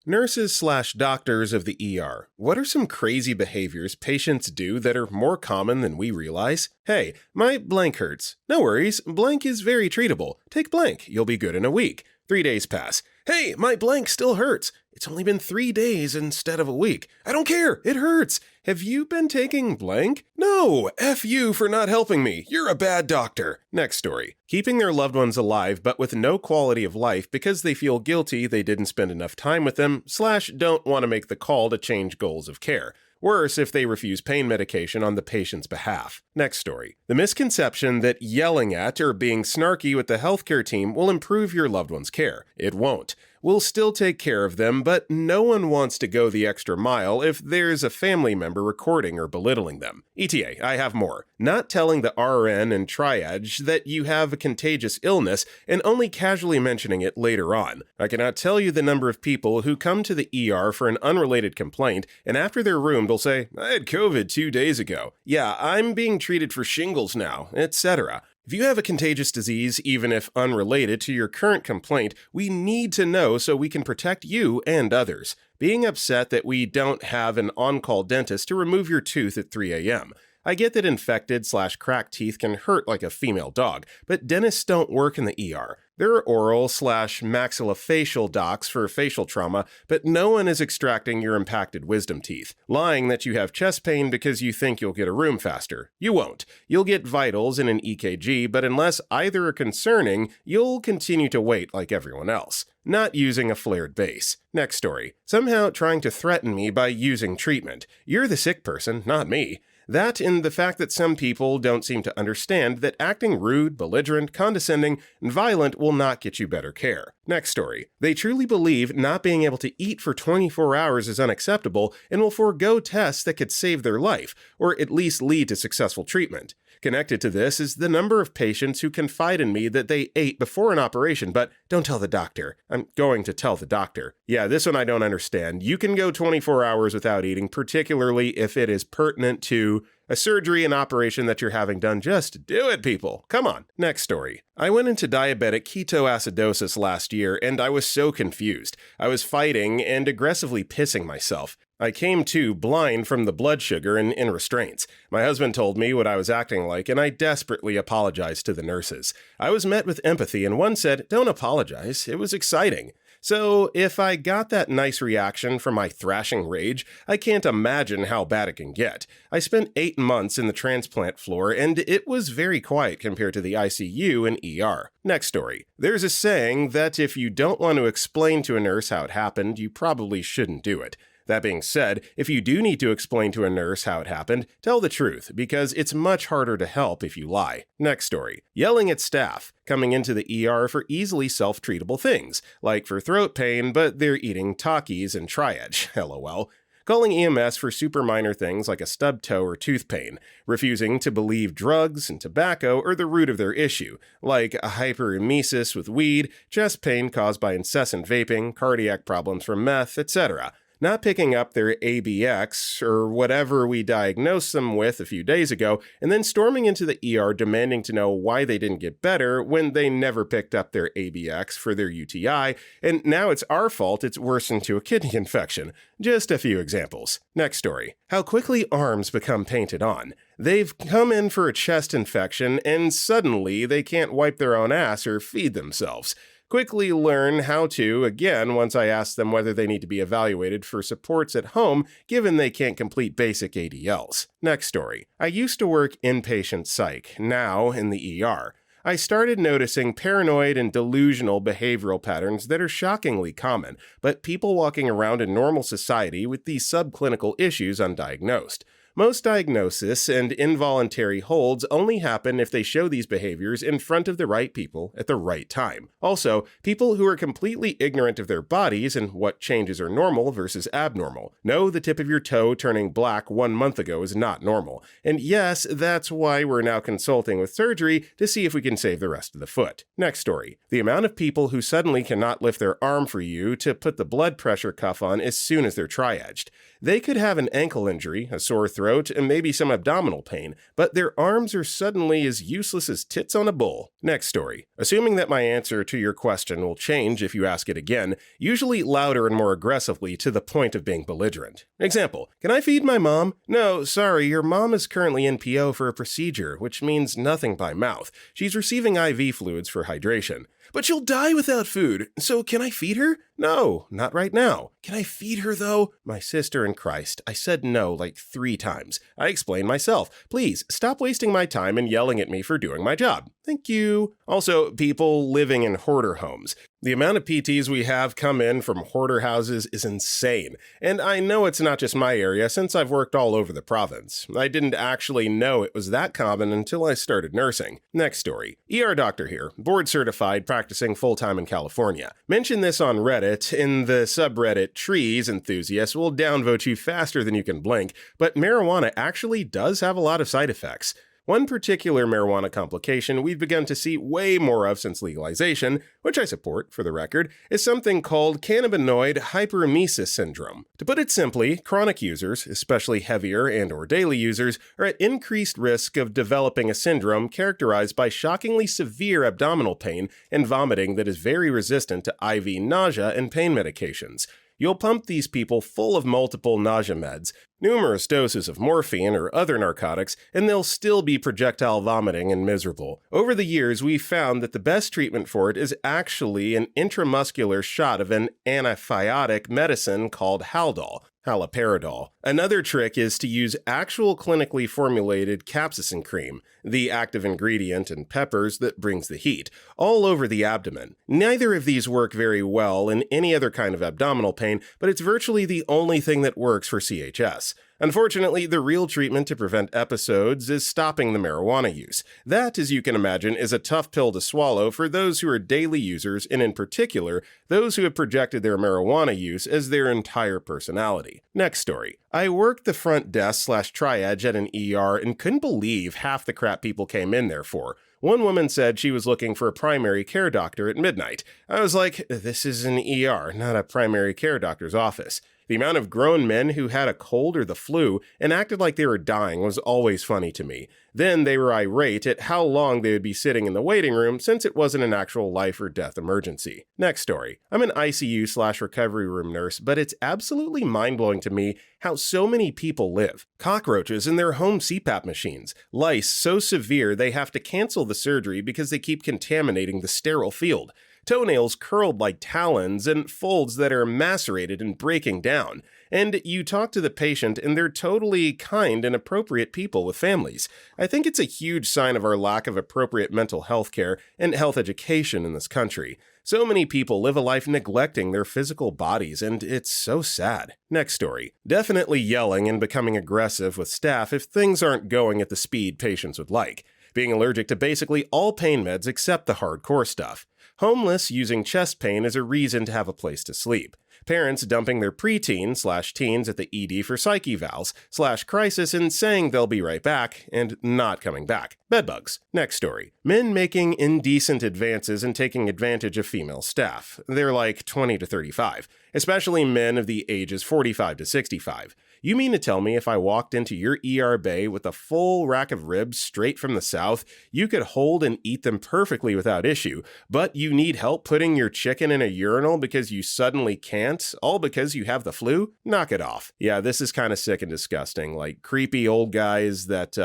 Nurses/doctors of the ER, what are some crazy behaviors patients do that are more common than we realize? Hey, my blank hurts. No worries, blank is very treatable. Take blank, you'll be good in a week. 3 days pass. Hey, my blank still hurts. It's only been 3 days instead of a week. I don't care, it hurts. Have you been taking blank? No, F you for not helping me. You're a bad doctor. Next story. Keeping their loved ones alive but with no quality of life because they feel guilty they didn't spend enough time with them / don't want to make the call to change goals of care. Worse if they refuse pain medication on the patient's behalf. Next story. The misconception that yelling at or being snarky with the healthcare team will improve your loved one's care. It won't. We'll still take care of them, but no one wants to go the extra mile if there's a family member recording or belittling them. ETA, I have more. Not telling the RN and triage that you have a contagious illness and only casually mentioning it later on. I cannot tell you the number of people who come to the ER for an unrelated complaint, and after they're roomed will say, I had COVID 2 days ago. Yeah, I'm being treated for shingles now, etc. If you have a contagious disease, even if unrelated to your current complaint, we need to know so we can protect you and others. Being upset that we don't have an on-call dentist to remove your tooth at 3 a.m. I get that infected/cracked teeth can hurt like a female dog, but dentists don't work in the ER. There are oral/maxillofacial docs for facial trauma, but no one is extracting your impacted wisdom teeth. Lying that you have chest pain because you think you'll get a room faster. You won't. You'll get vitals and an EKG, but unless either are concerning, you'll continue to wait like everyone else. Not using a flared base. Next story. Somehow trying to threaten me by using treatment. You're the sick person, not me. That and the fact that some people don't seem to understand that acting rude, belligerent, condescending, and violent will not get you better care. Next story. They truly believe not being able to eat for 24 hours is unacceptable and will forego tests that could save their life, or at least lead to successful treatment. Connected to this is the number of patients who confide in me that they ate before an operation, but don't tell the doctor. I'm going to tell the doctor. Yeah, this one I don't understand. You can go 24 hours without eating, particularly if it is pertinent to a surgery and operation that you're having done. Just do it, people. Come on. Next story. I went into diabetic ketoacidosis last year, and I was so confused. I was fighting and aggressively pissing myself. I came to blind from the blood sugar and in restraints. My husband told me what I was acting like, and I desperately apologized to the nurses. I was met with empathy, and one said, "Don't apologize. It was exciting." So, if I got that nice reaction from my thrashing rage, I can't imagine how bad it can get. I spent 8 months in the transplant floor, and it was very quiet compared to the ICU and ER. Next story. There's a saying that if you don't want to explain to a nurse how it happened, you probably shouldn't do it. That being said, if you do need to explain to a nurse how it happened, tell the truth, because it's much harder to help if you lie. Next story. Yelling at staff. Coming into the ER for easily self-treatable things, like for throat pain, but they're eating Takis and triage, lol. Calling EMS for super minor things like a stubbed toe or tooth pain, refusing to believe drugs and tobacco are the root of their issue, like a hyperemesis with weed, chest pain caused by incessant vaping, cardiac problems from meth, etc. Not picking up their ABX, or whatever we diagnosed them with a few days ago, and then storming into the ER demanding to know why they didn't get better when they never picked up their ABX for their UTI, and now it's our fault it's worsened to a kidney infection. Just a few examples. Next story. How quickly arms become painted on. They've come in for a chest infection, and suddenly they can't wipe their own ass or feed themselves. Quickly learn how to, again, once I ask them whether they need to be evaluated for supports at home, given they can't complete basic ADLs. Next story. I used to work inpatient psych, now in the ER. I started noticing paranoid and delusional behavioral patterns that are shockingly common, but people walking around in normal society with these subclinical issues undiagnosed. Most diagnosis and involuntary holds only happen if they show these behaviors in front of the right people at the right time. Also, people who are completely ignorant of their bodies and what changes are normal versus abnormal. No, the tip of your toe turning black 1 month ago is not normal. And yes, that's why we're now consulting with surgery to see if we can save the rest of the foot. Next story. The amount of people who suddenly cannot lift their arm for you to put the blood pressure cuff on as soon as they're triaged. They could have an ankle injury, a sore throat, throat, and maybe some abdominal pain, but their arms are suddenly as useless as tits on a bull. Next story. Assuming that my answer to your question will change if you ask it again, usually louder and more aggressively to the point of being belligerent. Example, can I feed my mom? No, sorry, your mom is currently in PO for a procedure, which means nothing by mouth. She's receiving IV fluids for hydration. But she'll die without food, so can I feed her? No, not right now. Can I feed her though? My sister in Christ, I said no like 3 times. I explained myself. Please, stop wasting my time and yelling at me for doing my job. Thank you. Also, people living in hoarder homes. The amount of PTs we have come in from hoarder houses is insane, and I know it's not just my area since I've worked all over the province. I didn't actually know it was that common until I started nursing. Next story. ER doctor here, board certified, practicing full-time in California. Mention this on Reddit. In the subreddit, trees enthusiasts will downvote you faster than you can blink, but marijuana actually does have a lot of side effects. One particular marijuana complication we've begun to see way more of since legalization, which I support for the record, is something called cannabinoid hyperemesis syndrome. To put it simply, chronic users, especially heavier and/or daily users, are at increased risk of developing a syndrome characterized by shockingly severe abdominal pain and vomiting that is very resistant to IV nausea and pain medications. You'll pump these people full of multiple nausea meds, numerous doses of morphine or other narcotics, and they'll still be projectile vomiting and miserable. Over the years, we've found that the best treatment for it is actually an intramuscular shot of an antibiotic medicine called haloperidol. Another trick is to use actual clinically formulated capsaicin cream, the active ingredient in peppers that brings the heat, all over the abdomen. Neither of these work very well in any other kind of abdominal pain, but it's virtually the only thing that works for CHS. Unfortunately, the real treatment to prevent episodes is stopping the marijuana use. That, as you can imagine, is a tough pill to swallow for those who are daily users, and in particular, those who have projected their marijuana use as their entire personality. Next story. I worked the front desk/tri-edge at an ER and couldn't believe half the crap people came in there for. One woman said she was looking for a primary care doctor at midnight. I was like, this is an ER, not a primary care doctor's office. The amount of grown men who had a cold or the flu and acted like they were dying was always funny to me. Then they were irate at how long they would be sitting in the waiting room since it wasn't an actual life or death emergency. Next story. I'm an ICU/recovery room nurse, but it's absolutely mind-blowing to me how so many people live. Cockroaches in their home CPAP machines. Lice so severe they have to cancel the surgery because they keep contaminating the sterile field. Toenails curled like talons, and folds that are macerated and breaking down. And you talk to the patient and they're totally kind and appropriate people with families. I think it's a huge sign of our lack of appropriate mental health care and health education in this country. So many people live a life neglecting their physical bodies, and it's so sad. Next story. Definitely yelling and becoming aggressive with staff if things aren't going at the speed patients would like. Being allergic to basically all pain meds except the hardcore stuff. Homeless using chest pain as a reason to have a place to sleep. Parents dumping their preteen/teens at the ED for psych evals/crisis and saying they'll be right back and not coming back. Bedbugs. Next story. Men making indecent advances and taking advantage of female staff. They're like 20 to 35, especially men of the ages 45 to 65. You mean to tell me if I walked into your ER bay with a full rack of ribs straight from the south, you could hold and eat them perfectly without issue, but you need help putting your chicken in a urinal because you suddenly can't, all because you have the flu? Knock it off. Yeah, this is kind of sick and disgusting, like creepy old guys that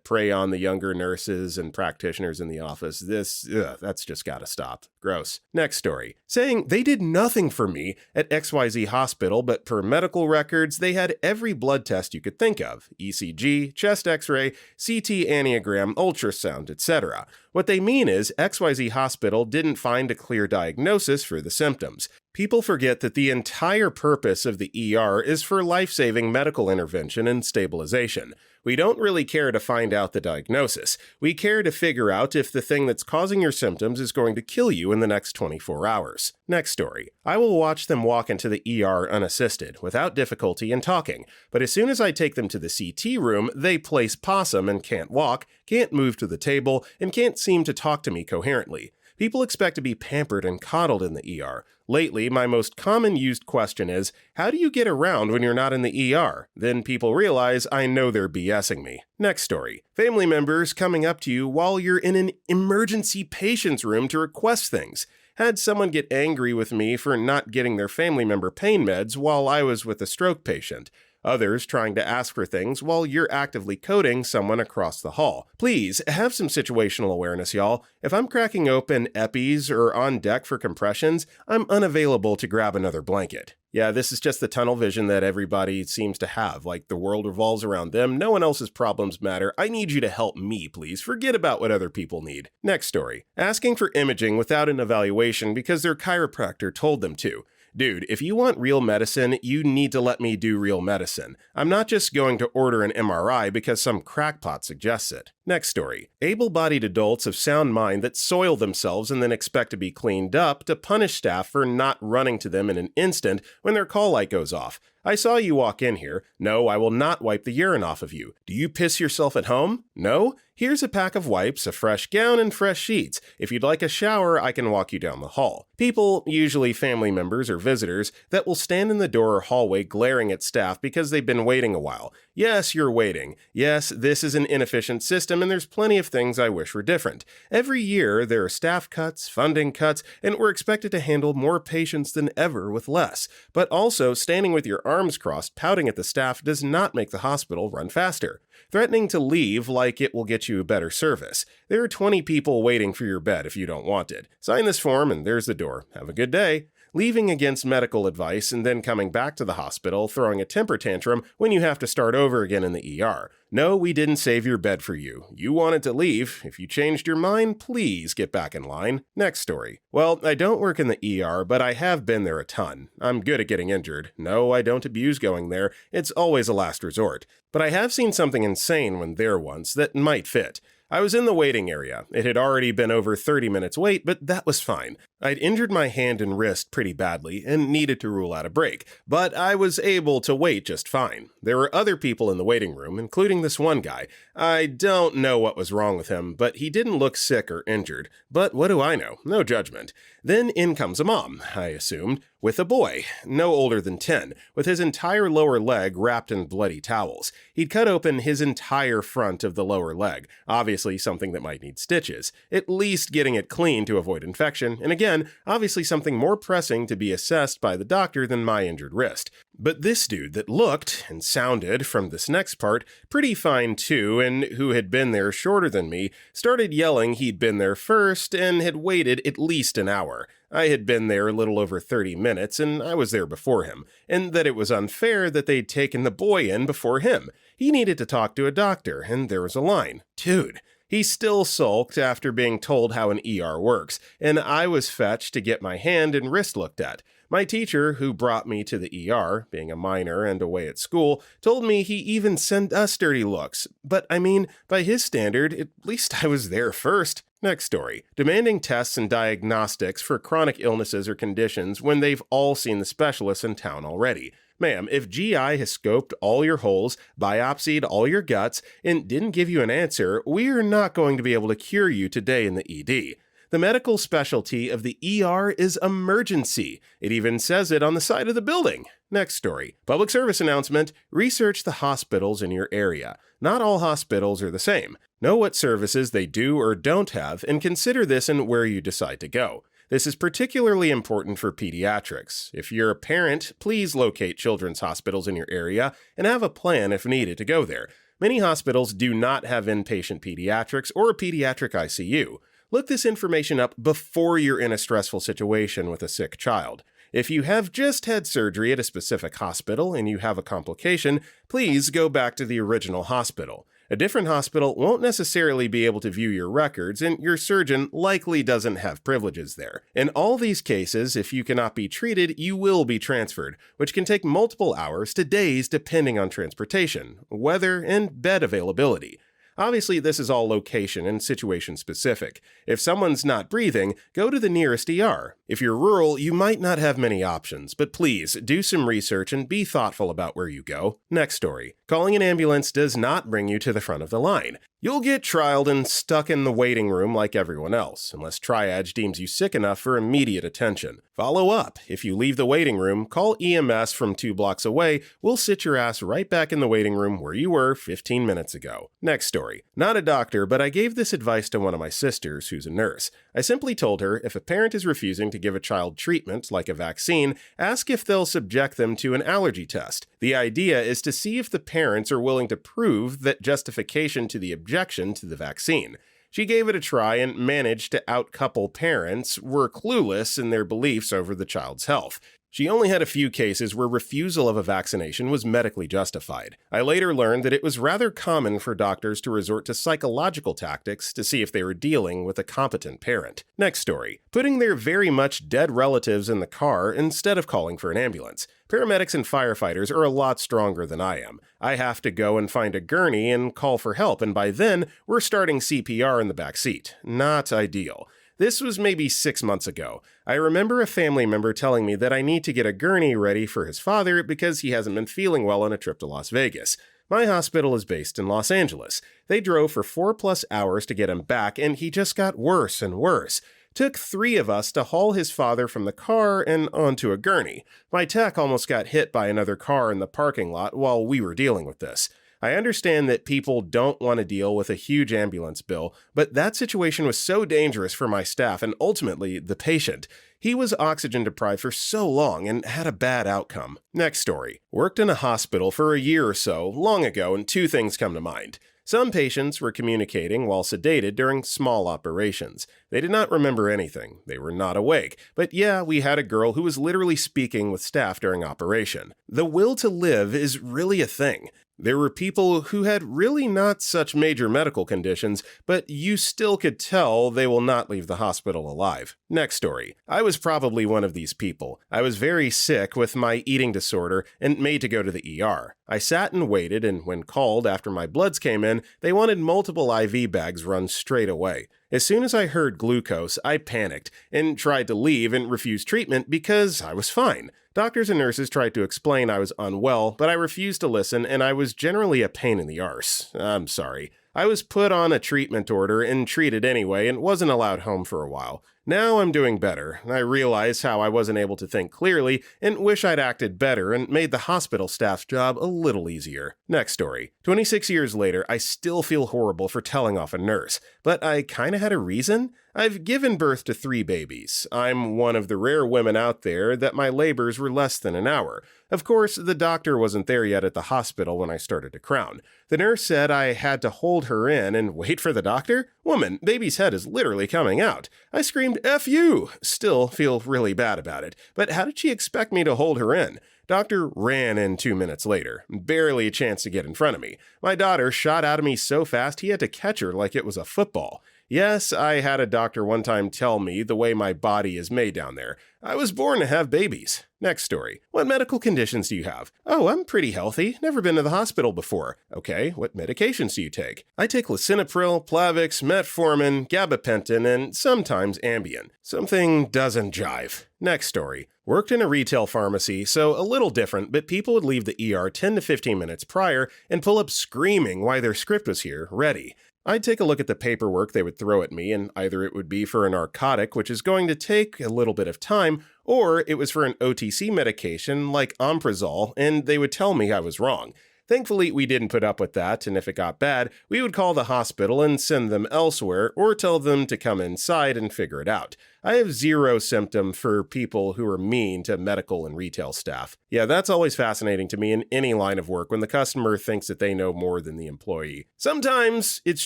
prey on the younger nurses and practitioners in the office. That's just gotta stop. Gross. Next story. Saying they did nothing for me at XYZ hospital, but per medical records, they had every blood test you could think of, ECG, chest x-ray, CT angiogram, ultrasound, etc. What they mean is XYZ hospital didn't find a clear diagnosis for the symptoms. People forget that the entire purpose of the ER is for life-saving medical intervention and stabilization. We don't really care to find out the diagnosis. We care to figure out if the thing that's causing your symptoms is going to kill you in the next 24 hours. Next story. I will watch them walk into the ER unassisted, without difficulty in talking, but as soon as I take them to the CT room, they place possum and can't walk, can't move to the table, and can't seem to talk to me coherently. People expect to be pampered and coddled in the ER. Lately, my most common used question is, how do you get around when you're not in the ER? Then people realize I know they're BSing me. Next story. Family members coming up to you while you're in an emergency patient's room to request things. Had someone get angry with me for not getting their family member pain meds while I was with a stroke patient. Others trying to ask for things while you're actively coding someone across the hall. Please, have some situational awareness, y'all. If I'm cracking open epis or on deck for compressions, I'm unavailable to grab another blanket. Yeah, this is just the tunnel vision that everybody seems to have, like the world revolves around them, no one else's problems matter, I need you to help me, please, forget about what other people need. Next story. Asking for imaging without an evaluation because their chiropractor told them to. Dude, if you want real medicine, you need to let me do real medicine. I'm not just going to order an MRI because some crackpot suggests it. Next story. Able-bodied adults of sound mind that soil themselves and then expect to be cleaned up to punish staff for not running to them in an instant when their call light goes off. I saw you walk in here. No, I will not wipe the urine off of you. Do you piss yourself at home? No? Here's a pack of wipes, a fresh gown, and fresh sheets. If you'd like a shower, I can walk you down the hall. People, usually family members or visitors, that will stand in the door or hallway glaring at staff because they've been waiting a while. Yes, you're waiting. Yes, this is an inefficient system and there's plenty of things I wish were different. Every year, there are staff cuts, funding cuts, and we're expected to handle more patients than ever with less. But also, standing with your arms crossed, pouting at the staff does not make the hospital run faster. Threatening to leave like it will get you better service. There are 20 people waiting for your bed if you don't want it. Sign this form and there's the door. Have a good day. Leaving against medical advice and then coming back to the hospital, throwing a temper tantrum when you have to start over again in the ER. No, we didn't save your bed for you. You wanted to leave. If you changed your mind, please get back in line. Next story. Well, I don't work in the ER, but I have been there a ton. I'm good at getting injured. No, I don't abuse going there. It's always a last resort. But I have seen something insane when there once that might fit. I was in the waiting area. It had already been over 30 minutes wait, but that was fine. I'd injured my hand and wrist pretty badly and needed to rule out a break, but I was able to wait just fine. There were other people in the waiting room, including this one guy. I don't know what was wrong with him, but he didn't look sick or injured. But what do I know? No judgment. Then in comes a mom, I assumed, with a boy, no older than 10, with his entire lower leg wrapped in bloody towels. He'd cut open his entire front of the lower leg, obviously something that might need stitches, at least getting it clean to avoid infection, and again, obviously something more pressing to be assessed by the doctor than my injured wrist. But this dude that looked and sounded, from this next part, pretty fine too, and who had been there shorter than me, started yelling he'd been there first and had waited at least an hour. I had been there a little over 30 minutes, and I was there before him, and that it was unfair that they'd taken the boy in before him. He needed to talk to a doctor, and there was a line. Dude. He still sulked after being told how an ER works, and I was fetched to get my hand and wrist looked at. My teacher, who brought me to the ER, being a minor and away at school, told me he even sent us dirty looks. But I mean, by his standard, at least I was there first. Next story. Demanding tests and diagnostics for chronic illnesses or conditions when they've all seen the specialists in town already. Ma'am, if GI has scoped all your holes, biopsied all your guts, and didn't give you an answer, we're not going to be able to cure you today in the ED. The medical specialty of the ER is emergency. It even says it on the side of the building. Next story. Public service announcement. Research the hospitals in your area. Not all hospitals are the same. Know what services they do or don't have, and consider this in where you decide to go. This is particularly important for pediatrics. If you're a parent, please locate children's hospitals in your area and have a plan if needed to go there. Many hospitals do not have inpatient pediatrics or a pediatric ICU. Look this information up before you're in a stressful situation with a sick child. If you have just had surgery at a specific hospital and you have a complication, please go back to the original hospital. A different hospital won't necessarily be able to view your records, and your surgeon likely doesn't have privileges there. In all these cases, if you cannot be treated, you will be transferred, which can take multiple hours to days depending on transportation, weather, and bed availability. Obviously, this is all location and situation specific. If someone's not breathing, go to the nearest ER. If you're rural, you might not have many options, but please do some research and be thoughtful about where you go. Next story. Calling an ambulance does not bring you to the front of the line. You'll get trialed and stuck in the waiting room like everyone else, unless Triage deems you sick enough for immediate attention. Follow up. If you leave the waiting room, call EMS from 2 blocks away. We'll sit your ass right back in the waiting room where you were 15 minutes ago. Next story. Not a doctor, but I gave this advice to one of my sisters, who's a nurse. I simply told her, if a parent is refusing to give a child treatment, like a vaccine, ask if they'll subject them to an allergy test. The idea is to see if the parents are willing to prove that justification to the objection to the vaccine. She gave it a try and managed to outcouple parents were clueless in their beliefs over the child's health. She only had a few cases where refusal of a vaccination was medically justified. I later learned that it was rather common for doctors to resort to psychological tactics to see if they were dealing with a competent parent. Next story. Putting their very much dead relatives in the car instead of calling for an ambulance. Paramedics and firefighters are a lot stronger than I am. I have to go and find a gurney and call for help, and by then, we're starting CPR in the back seat. Not ideal. This was maybe 6 months ago. I remember a family member telling me that I need to get a gurney ready for his father because he hasn't been feeling well on a trip to Las Vegas. My hospital is based in Los Angeles. They drove for 4+ hours to get him back, and he just got worse and worse. Took 3 of us to haul his father from the car and onto a gurney. My tech almost got hit by another car in the parking lot while we were dealing with this. I understand that people don't want to deal with a huge ambulance bill, but that situation was so dangerous for my staff and ultimately the patient. He was oxygen deprived for so long and had a bad outcome. Next story. Worked in a hospital for a year or so, long ago, and 2 things come to mind. Some patients were communicating while sedated during small operations. They did not remember anything. They were not awake. But yeah, we had a girl who was literally speaking with staff during operation. The will to live is really a thing. There were people who had really not such major medical conditions, but you still could tell they will not leave the hospital alive. Next story. I was probably one of these people. I was very sick with my eating disorder and made to go to the ER. I sat and waited, and when called after my bloods came in, they wanted multiple IV bags run straight away. As soon as I heard glucose, I panicked and tried to leave and refuse treatment because I was fine. Doctors and nurses tried to explain I was unwell, but I refused to listen, and I was generally a pain in the arse. I'm sorry. I was put on a treatment order and treated anyway and wasn't allowed home for a while. Now I'm doing better. I realize how I wasn't able to think clearly and wish I'd acted better and made the hospital staff's job a little easier. Next story. 26 years later, I still feel horrible for telling off a nurse, but I kinda had a reason. I've given birth to 3 babies. I'm one of the rare women out there that my labors were less than an hour. Of course, the doctor wasn't there yet at the hospital when I started to crown. The nurse said I had to hold her in and wait for the doctor? Woman, baby's head is literally coming out. I screamed, F you! Still feel really bad about it. But how did she expect me to hold her in? Doctor ran in 2 minutes later. Barely a chance to get in front of me. My daughter shot out of me so fast he had to catch her like it was a football. Yes, I had a doctor one time tell me the way my body is made down there. I was born to have babies. Next story. What medical conditions do you have? Oh, I'm pretty healthy. Never been to the hospital before. Okay, what medications do you take? I take lisinopril, Plavix, metformin, gabapentin, and sometimes Ambien. Something doesn't jive. Next story. Worked in a retail pharmacy, so a little different, but people would leave the ER 10 to 15 minutes prior and pull up screaming why their script was here, ready. I'd take a look at the paperwork they would throw at me, and either it would be for a narcotic, which is going to take a little bit of time, or it was for an OTC medication like Omeprazole, and they would tell me I was wrong. Thankfully, we didn't put up with that, and if it got bad, we would call the hospital and send them elsewhere, or tell them to come inside and figure it out. I have zero symptom for people who are mean to medical and retail staff. Yeah, that's always fascinating to me in any line of work when the customer thinks that they know more than the employee. Sometimes it's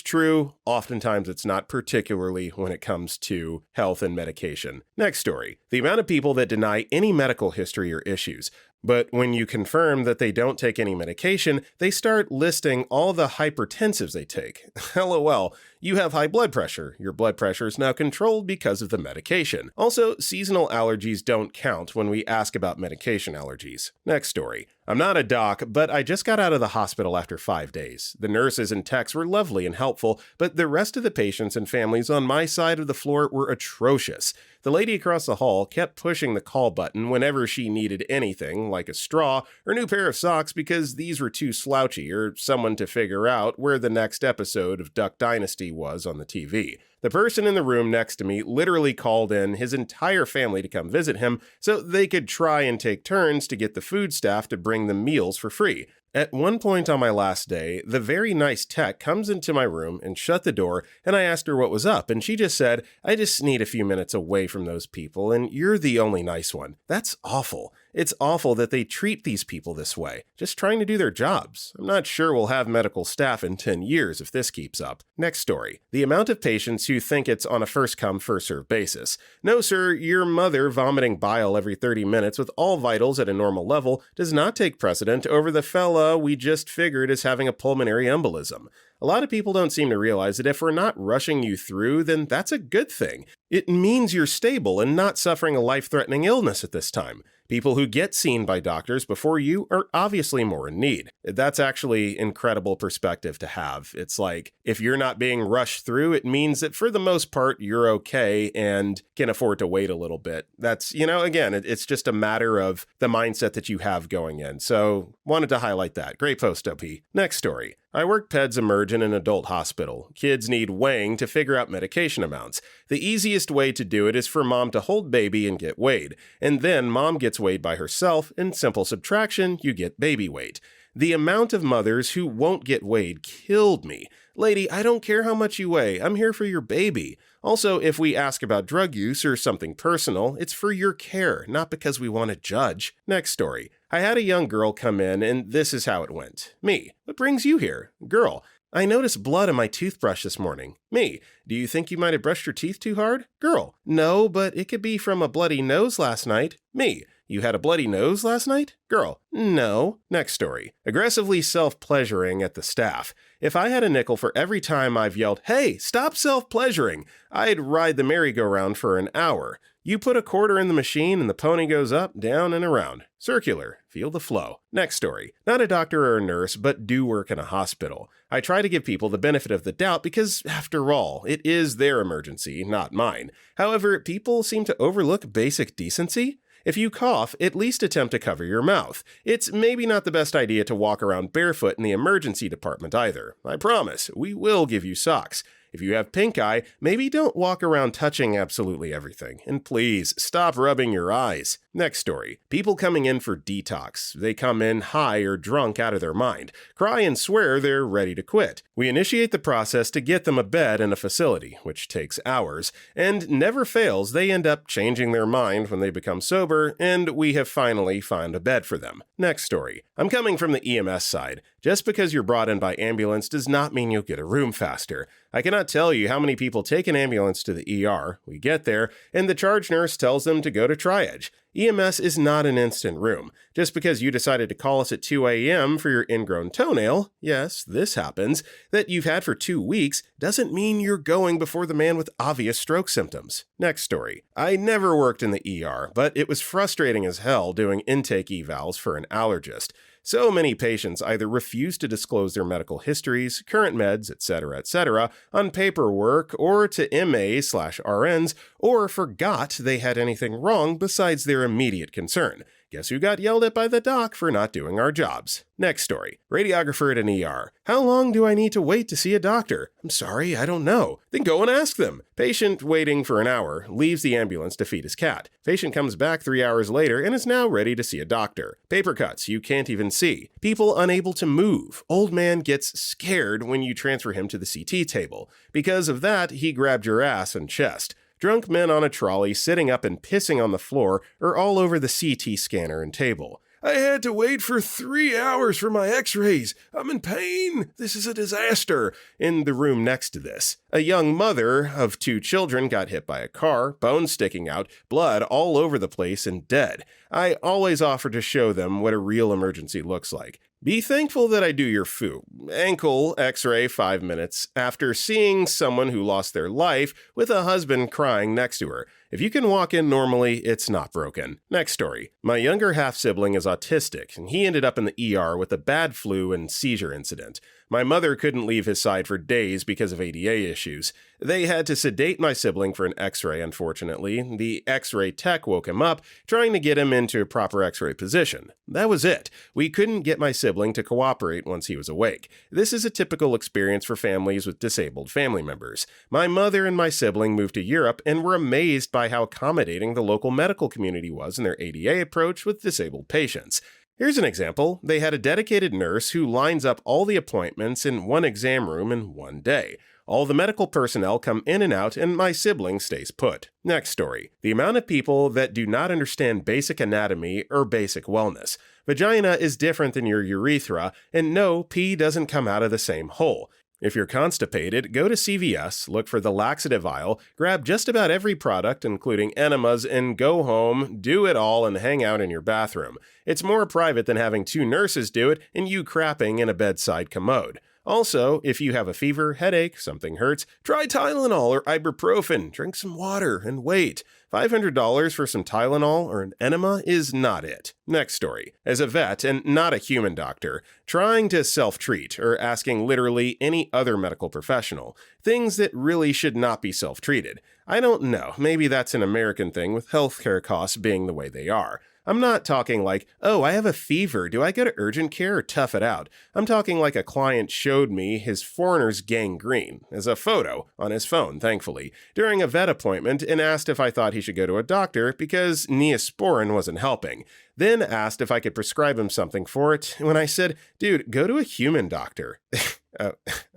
true, oftentimes it's not, particularly when it comes to health and medication. Next story. The amount of people that deny any medical history or issues. But when you confirm that they don't take any medication, they start listing all the hypertensives they take. LOL, you have high blood pressure. Your blood pressure is now controlled because of the medication. Also, seasonal allergies don't count when we ask about medication allergies. Next story. I'm not a doc, but I just got out of the hospital after 5 days. The nurses and techs were lovely and helpful, but the rest of the patients and families on my side of the floor were atrocious. The lady across the hall kept pushing the call button whenever she needed anything, like a straw or a new pair of socks, because these were too slouchy, or someone to figure out where the next episode of Duck Dynasty was on the TV. The person in the room next to me literally called in his entire family to come visit him so they could try and take turns to get the food staff to bring them meals for free. At one point on my last day, the very nice tech comes into my room and shut the door, and I asked her what was up, and she just said, "I just need a few minutes away from those people, and you're the only nice one." That's awful. It's awful that they treat these people this way, just trying to do their jobs. I'm not sure we'll have medical staff in 10 years if this keeps up. Next story. The amount of patients who think it's on a first-come, first-served basis. No, sir, your mother vomiting bile every 30 minutes with all vitals at a normal level does not take precedent over the fella we just figured is having a pulmonary embolism. A lot of people don't seem to realize that if we're not rushing you through, then that's a good thing. It means you're stable and not suffering a life-threatening illness at this time. People who get seen by doctors before you are obviously more in need. That's actually incredible perspective to have. It's like, if you're not being rushed through, it means that for the most part, you're okay and can afford to wait a little bit. That's, again, it's just a matter of the mindset that you have going in. So, wanted to highlight that. Great post, OP. Next story. I work Peds Emerge in an adult hospital. Kids need weighing to figure out medication amounts. The easiest way to do it is for mom to hold baby and get weighed. And then mom gets weighed by herself, and simple subtraction, you get baby weight. The amount of mothers who won't get weighed killed me. Lady, I don't care how much you weigh. I'm here for your baby. Also, if we ask about drug use or something personal, it's for your care, not because we want to judge. Next story. I had a young girl come in, and this is how it went. Me. What brings you here? Girl. I noticed blood on my toothbrush this morning. Me. Do you think you might have brushed your teeth too hard? Girl. No, but it could be from a bloody nose last night. Me. You had a bloody nose last night? Girl. No. Next story. Aggressively self-pleasuring at the staff. If I had a nickel for every time I've yelled, "Hey, stop self-pleasuring," I'd ride the merry-go-round for an hour. You put a quarter in the machine and the pony goes up, down, and around. Circular. Feel the flow. Next story. Not a doctor or a nurse, but do work in a hospital. I try to give people the benefit of the doubt because, after all, it is their emergency, not mine. However, people seem to overlook basic decency. If you cough, at least attempt to cover your mouth. It's maybe not the best idea to walk around barefoot in the emergency department either. I promise, we will give you socks. If you have pink eye, maybe don't walk around touching absolutely everything. And please, stop rubbing your eyes. Next story. People coming in for detox. They come in high or drunk out of their mind, cry and swear they're ready to quit. We initiate the process to get them a bed in a facility, which takes hours, and never fails they end up changing their mind when they become sober, and we have finally found a bed for them. Next story. I'm coming from the EMS side. Just because you're brought in by ambulance does not mean you'll get a room faster. I cannot tell you how many people take an ambulance to the ER, we get there, and the charge nurse tells them to go to triage. EMS is not an instant room. Just because you decided to call us at 2 a.m. for your ingrown toenail, yes, this happens, that you've had for 2 weeks, doesn't mean you're going before the man with obvious stroke symptoms. Next story. I never worked in the ER, but it was frustrating as hell doing intake evals for an allergist. So many patients either refuse to disclose their medical histories, current meds, etc., on paperwork or to MA/RNs, or forgot they had anything wrong besides their immediate concern. Guess who got yelled at by the doc for not doing our jobs? Next story. Radiographer at an ER. How long do I need to wait to see a doctor? I'm sorry, I don't know. Then go and ask them. Patient waiting for an hour, leaves the ambulance to feed his cat. Patient comes back 3 hours later and is now ready to see a doctor. Paper cuts you can't even see. People unable to move. Old man gets scared when you transfer him to the CT table. Because of that, he grabbed your ass and chest. Drunk men on a trolley sitting up and pissing on the floor or all over the CT scanner and table. I had to wait for 3 hours for my x-rays. I'm in pain. This is a disaster. In the room next to this. A young mother of 2 children got hit by a car, bones sticking out, blood all over the place, and dead. I always offer to show them what a real emergency looks like. Be thankful that I do your foo. Ankle x-ray 5 minutes after seeing someone who lost their life with a husband crying next to her. If you can walk in normally, it's not broken. Next story. My younger half-sibling is autistic, and he ended up in the ER with a bad flu and seizure incident. My mother couldn't leave his side for days because of ADA issues. They had to sedate my sibling for an x-ray, unfortunately. The x-ray tech woke him up, trying to get him into a proper x-ray position. That was it. We couldn't get my sibling to cooperate once he was awake. This is a typical experience for families with disabled family members. My mother and my sibling moved to Europe and were amazed by how accommodating the local medical community was in their ADA approach with disabled patients. Here's an example. They had a dedicated nurse who lines up all the appointments in one exam room in one day. All the medical personnel come in and out, and my sibling stays put. Next story. The amount of people that do not understand basic anatomy or basic wellness. Vagina is different than your urethra, and no, pee doesn't come out of the same hole. If you're constipated, go to CVS, look for the laxative aisle, grab just about every product, including enemas, and go home, do it all, and hang out in your bathroom. It's more private than having 2 nurses do it and you crapping in a bedside commode. Also, if you have a fever, headache, something hurts, try Tylenol or ibuprofen, drink some water, and wait. $500 for some Tylenol or an enema is not it. Next story. As a vet and not a human doctor, trying to self-treat or asking literally any other medical professional, things that really should not be self-treated. I don't know, maybe that's an American thing with healthcare costs being the way they are. I'm not talking like, oh, I have a fever, do I go to urgent care or tough it out? I'm talking like a client showed me his foreigner's gangrene, as a photo, on his phone, thankfully, during a vet appointment and asked if I thought he should go to a doctor because Neosporin wasn't helping. Then asked if I could prescribe him something for it, when I said, dude, go to a human doctor.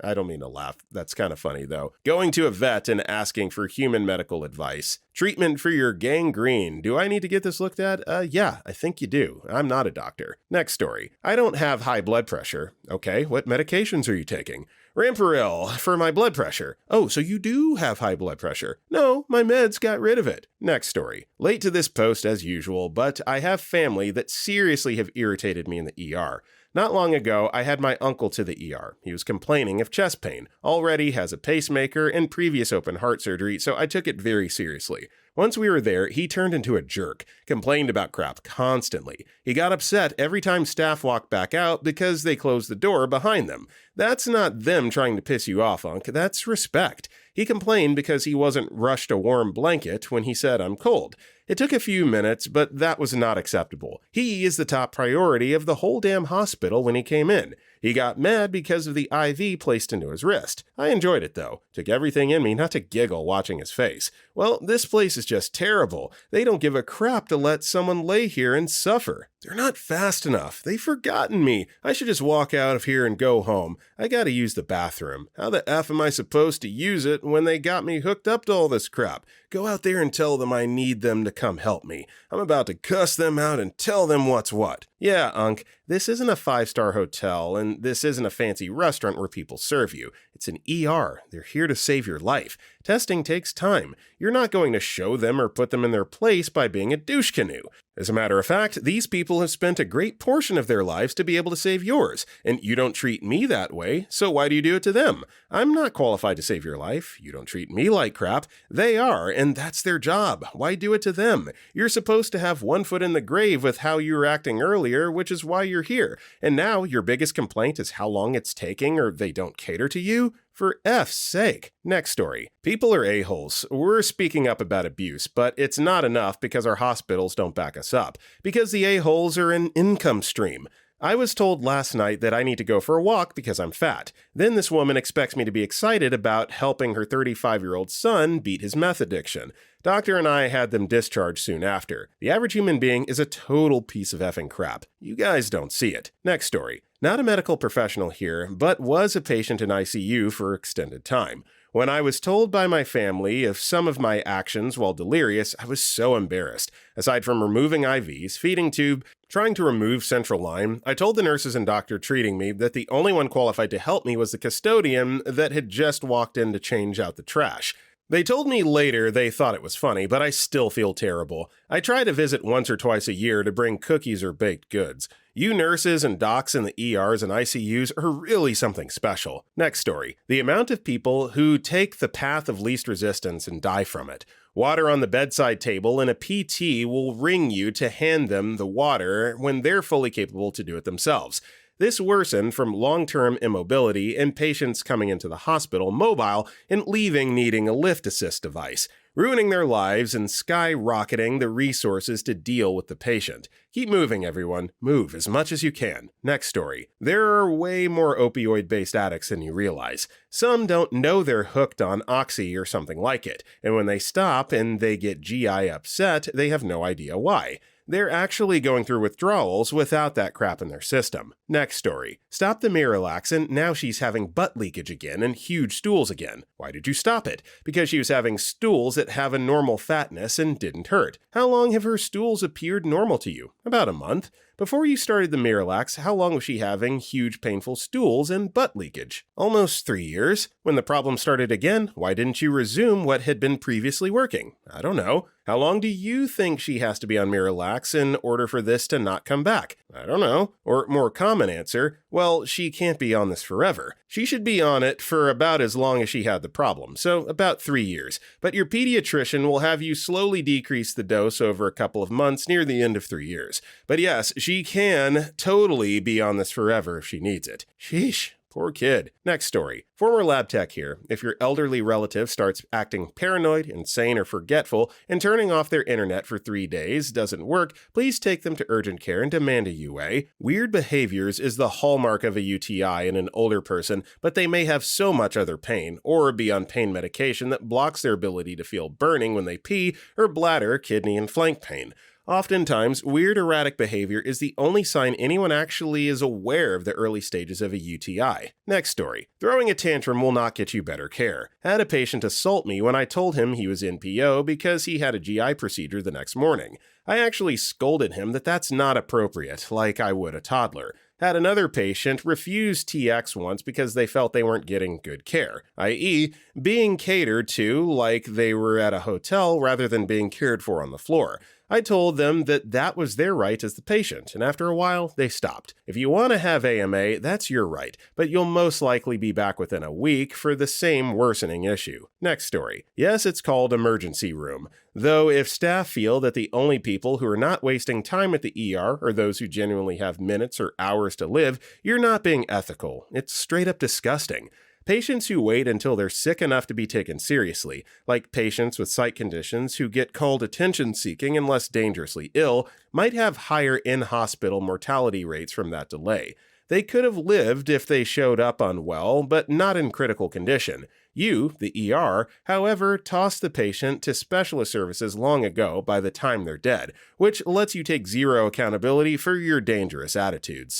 I don't mean to laugh. That's kind of funny, though. Going to a vet and asking for human medical advice. Treatment for your gangrene. Do I need to get this looked at? Yeah, I think you do. I'm not a doctor. Next story. I don't have high blood pressure. Okay, what medications are you taking? Ramparil for my blood pressure. Oh, so you do have high blood pressure. No, my meds got rid of it. Next story. Late to this post as usual, but I have family that seriously have irritated me in the ER. Not long ago, I had my uncle to the ER. He was complaining of chest pain, already has a pacemaker and previous open heart surgery, so I took it very seriously. Once we were there, he turned into a jerk, complained about crap constantly. He got upset every time staff walked back out because they closed the door behind them. That's not them trying to piss you off, Unc. That's respect. He complained because he wasn't rushed a warm blanket when he said, I'm cold. It took a few minutes, but that was not acceptable. He is the top priority of the whole damn hospital when he came in. He got mad because of the IV placed into his wrist. I enjoyed it, though. Took everything in me not to giggle watching his face. Well, this place is just terrible. They don't give a crap to let someone lay here and suffer. They're not fast enough. They've forgotten me. I should just walk out of here and go home. I gotta use the bathroom. How the F am I supposed to use it when they got me hooked up to all this crap? Go out there and tell them I need them to come help me. I'm about to cuss them out and tell them what's what. Yeah, Unc, this isn't a 5-star hotel, and this isn't a fancy restaurant where people serve you. It's an ER. They're here to save your life. Testing takes time. You're not going to show them or put them in their place by being a douche canoe. As a matter of fact, these people have spent a great portion of their lives to be able to save yours, and you don't treat me that way, so why do you do it to them? I'm not qualified to save your life. You don't treat me like crap. They are, and that's their job. Why do it to them? You're supposed to have one foot in the grave with how you were acting earlier, which is why you're here. And now your biggest complaint is how long it's taking or they don't cater to you? For F's sake. Next story. People are a-holes. We're speaking up about abuse, but it's not enough because our hospitals don't back us up. Because the a-holes are an income stream. I was told last night that I need to go for a walk because I'm fat. Then this woman expects me to be excited about helping her 35-year-old son beat his meth addiction. Doctor and I had them discharged soon after. The average human being is a total piece of effing crap. You guys don't see it. Next story. Not a medical professional here, but was a patient in ICU for extended time. When I was told by my family of some of my actions while delirious, I was so embarrassed. Aside from removing IVs, feeding tube, trying to remove central line, I told the nurses and doctor treating me that the only one qualified to help me was the custodian that had just walked in to change out the trash. They told me later they thought it was funny, but I still feel terrible. I try to visit once or twice a year to bring cookies or baked goods. You nurses and docs in the ERs and ICUs are really something special. Next story. The amount of people who take the path of least resistance and die from it. Water on the bedside table, and a PT will ring you to hand them the water when they're fully capable to do it themselves. This worsened from long-term immobility and patients coming into the hospital mobile and leaving needing a lift assist device, ruining their lives and skyrocketing the resources to deal with the patient. Keep moving, everyone. Move as much as you can. Next story. There are way more opioid-based addicts than you realize. Some don't know they're hooked on Oxy or something like it, and when they stop and they get GI upset, they have no idea why. They're actually going through withdrawals without that crap in their system. Next story. Stop the Miralax and now she's having butt leakage again and huge stools again. Why did you stop it? Because she was having stools that have a normal fatness and didn't hurt. How long have her stools appeared normal to you? About a month. Before you started the Miralax, how long was she having huge painful stools and butt leakage? Almost 3 years. When the problem started again, why didn't you resume what had been previously working? I don't know. How long do you think she has to be on Miralax in order for this to not come back? I don't know. Or more common answer, well, she can't be on this forever. She should be on it for about as long as she had the problem, so about 3 years. But your pediatrician will have you slowly decrease the dose over a couple of months near the end of 3 years. But yes, she can totally be on this forever if she needs it. Sheesh. Poor kid. Next story. Former lab tech here. If your elderly relative starts acting paranoid, insane, or forgetful, and turning off their internet for 3 days doesn't work, please take them to urgent care and demand a UA. Weird behaviors is the hallmark of a UTI in an older person, but they may have so much other pain, or be on pain medication that blocks their ability to feel burning when they pee, or bladder, kidney, and flank pain. Oftentimes, weird erratic behavior is the only sign anyone actually is aware of the early stages of a UTI. Next story. Throwing a tantrum will not get you better care. Had a patient assault me when I told him he was NPO because he had a GI procedure the next morning. I actually scolded him that that's not appropriate, like I would a toddler. Had another patient refuse TX once because they felt they weren't getting good care, i.e., being catered to like they were at a hotel rather than being cared for on the floor. I told them that that was their right as the patient, and after a while, they stopped. If you want to have AMA, that's your right, but you'll most likely be back within a week for the same worsening issue. Next story. Yes, it's called emergency room. Though if staff feel that the only people who are not wasting time at the ER are those who genuinely have minutes or hours to live, you're not being ethical. It's straight up disgusting. Patients who wait until they're sick enough to be taken seriously, like patients with psych conditions who get called attention-seeking and less dangerously ill, might have higher in-hospital mortality rates from that delay. They could have lived if they showed up unwell, but not in critical condition. You, the ER, however, tossed the patient to specialist services long ago by the time they're dead, which lets you take zero accountability for your dangerous attitudes.